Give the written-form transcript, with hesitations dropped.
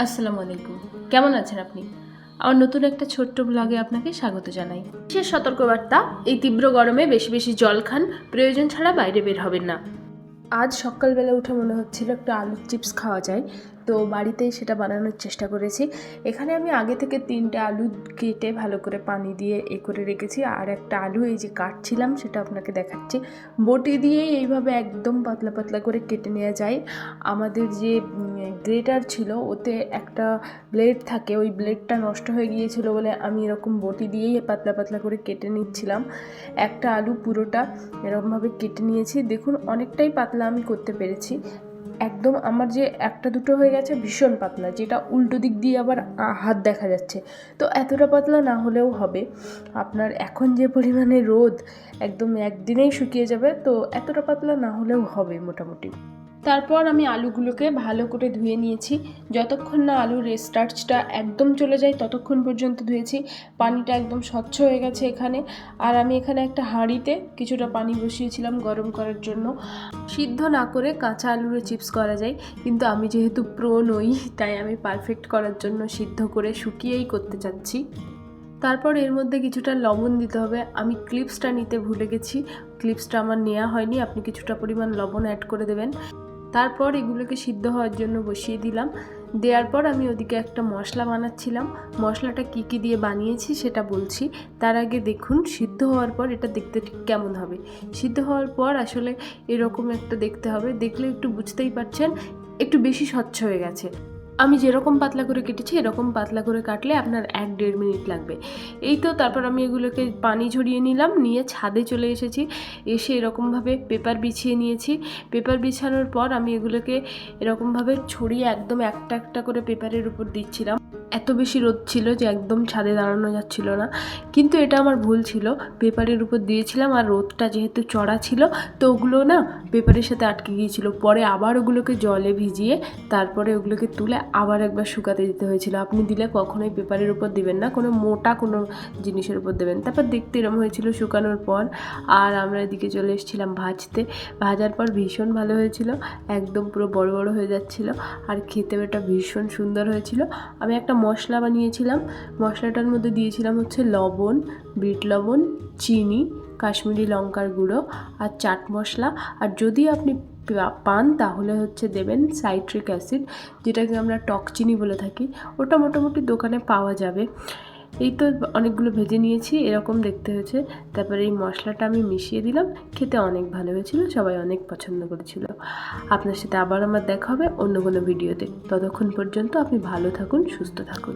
আসসালামু আলাইকুম। কেমন আছেন আপনি? আমার নতুন একটা ছোট্ট ব্লগে আপনাকে স্বাগত জানাই। বিশেষ সতর্কবার্তা, এই তীব্র গরমে বেশি বেশি জল খান, প্রয়োজন ছাড়া বাইরে বের হবেন না। আজ সকালবেলা উঠে মনে হচ্ছিল একটু আলুর চিপস খাওয়া যায়, তো বাড়িতেই সেটা বানানোর চেষ্টা করেছি। এখানে আমি আগে থেকে 3টে আলু কেটে ভালো করে পানি দিয়ে করে রেখেছি, আর একটা আলু এই যে কাটছিলাম সেটা আপনাকে দেখাচ্ছি। বটি দিয়েই এইভাবে একদম পাতলা পাতলা করে কেটে নেওয়া যায়। আমাদের যে গ্রেটার ছিল ওতে একটা ব্লেড থাকে, ওই ব্লেডটা নষ্ট হয়ে গিয়েছিল বলে আমি এরকম বটি দিয়েই পাতলা পাতলা করে কেটে নিচ্ছিলাম। একটা আলু পুরোটা এরকমভাবে কেটে নিয়েছি। দেখুন অনেকটাই পাতলা আমি করতে পেরেছি। একদম আমার যে একটা দুটো হয়ে গেছে ভীষণ পাতলা, যেটা উল্টো দিক দিয়ে আবার হাত দেখা যাচ্ছে। তো এতটা পাতলা না হলেও হবে। আপনার এখন যে পরিমাণে রোদ, একদম একদিনেই শুকিয়ে যাবে, তো এতটা পাতলা না হলেও হবে মোটামুটি। তারপর আমি আলুগুলোকে ভালো করে ধুয়ে নিয়েছি। যতক্ষণ না আলুর স্টার্চটা একদম চলে যায় ততক্ষণ পর্যন্ত ধুয়েছি। পানিটা একদম স্বচ্ছ হয়ে গেছে এখানে। আর আমি এখানে একটা হাঁড়িতে কিছুটা পানি বসিয়েছিলাম গরম করার জন্য। সিদ্ধ না করে কাঁচা আলুর চিপস করা যায়, কিন্তু আমি যেহেতু প্রো নই তাই আমি পারফেক্ট করার জন্য সিদ্ধ করে শুকিয়েই করতে চাচ্ছি। তারপর এর মধ্যে কিছুটা লবণ দিতে হবে। আমি ক্লিপসটা নিতে ভুলে গেছি, ক্লিপসটা আমার নেওয়া হয়নি। আপনি কিছুটা পরিমাণ লবণ অ্যাড করে দেবেন। তারপর এগুলোকে সিদ্ধ হওয়ার জন্য বসিয়ে দিলাম। দেওয়ার পর আমি ওদিকে একটা মশলা বানাচ্ছিলাম। মশলাটা কি দিয়ে বানিয়েছি সেটা বলছি। তার আগে দেখুন সিদ্ধ হওয়ার পর এটা দেখতে ঠিক কেমন হবে। সিদ্ধ হওয়ার পর আসলে এরকম একটা দেখতে হবে, দেখলে একটু বুঝতেই পারছেন একটু বেশি স্বচ্ছ হয়ে গেছে। আমি যেরকম পাতলা করে কেটেছি এরকম পাতলা করে কাটলে আপনার 1-1.5 মিনিট লাগবে। এই তো তারপর আমি এগুলোকে পানি ঝরিয়ে নিলাম, নিয়ে ছাদে চলে এসেছি। এসে এরকমভাবে পেপার বিছিয়ে নিয়েছি। পেপার বিছানোর পর আমি এগুলোকে এরকমভাবে ছড়িয়ে একদম একটা একটা করে পেপারের উপর দিচ্ছিলাম। এত বেশি রোদ ছিল যে একদম ছাদে দাঁড়ানো যাচ্ছিল না, কিন্তু এটা আমার ভুল ছিল। পেপারের উপর দিয়েছিলাম আর রোদটা যেহেতু চড়া ছিল তো ওগুলো না পেপারের সাথে আটকে গিয়েছিল। পরে আবার ওগুলোকে জলে ভিজিয়ে তারপরে ওগুলোকে তুলে আবার একবার শুকাতে দিতে হয়েছিল। আপনি দিলে কখনোই পেপারের উপর দিবেন না, কোনো মোটা কোনো জিনিসের উপর দেবেন। তারপর দেখতে এরকম হয়েছিল শুকানোর পর। আর আমরা এদিকে চলে এসেছিলাম ভাজতে। ভাজার পর ভীষণ ভালো হয়েছিল, একদম পুরো বড় বড় হয়ে যাচ্ছিল, আর খেতেও এটা ভীষণ সুন্দর হয়েছিল। আমি একটা মশলা বানিয়েছিলাম। মশলাটার মধ্যে দিয়েছিলাম হচ্ছে লবণ, বিট লবণ, চিনি, কাশ্মীরি লঙ্কার গুঁড়ো আর চাট মশলা। আর যদি আপনি পান তাহলে হচ্ছে দেবেন সাইট্রিক অ্যাসিড, যেটাকে আমরা টক চিনি বলে থাকি। ওটা মোটামুটি দোকানে পাওয়া যাবে। এই তো অনেকগুলো ভেজে নিয়েছি, এরকম দেখতে হয়েছে। তারপরে এই মশলাটা আমি মিশিয়ে দিলাম। খেতে অনেক ভালো হয়েছিল, সবাই অনেক পছন্দ করেছিল। আপনার সাথে আবার আমার দেখা হবে অন্য কোনো ভিডিওতে। ততক্ষণ পর্যন্ত আপনি ভালো থাকুন, সুস্থ থাকুন।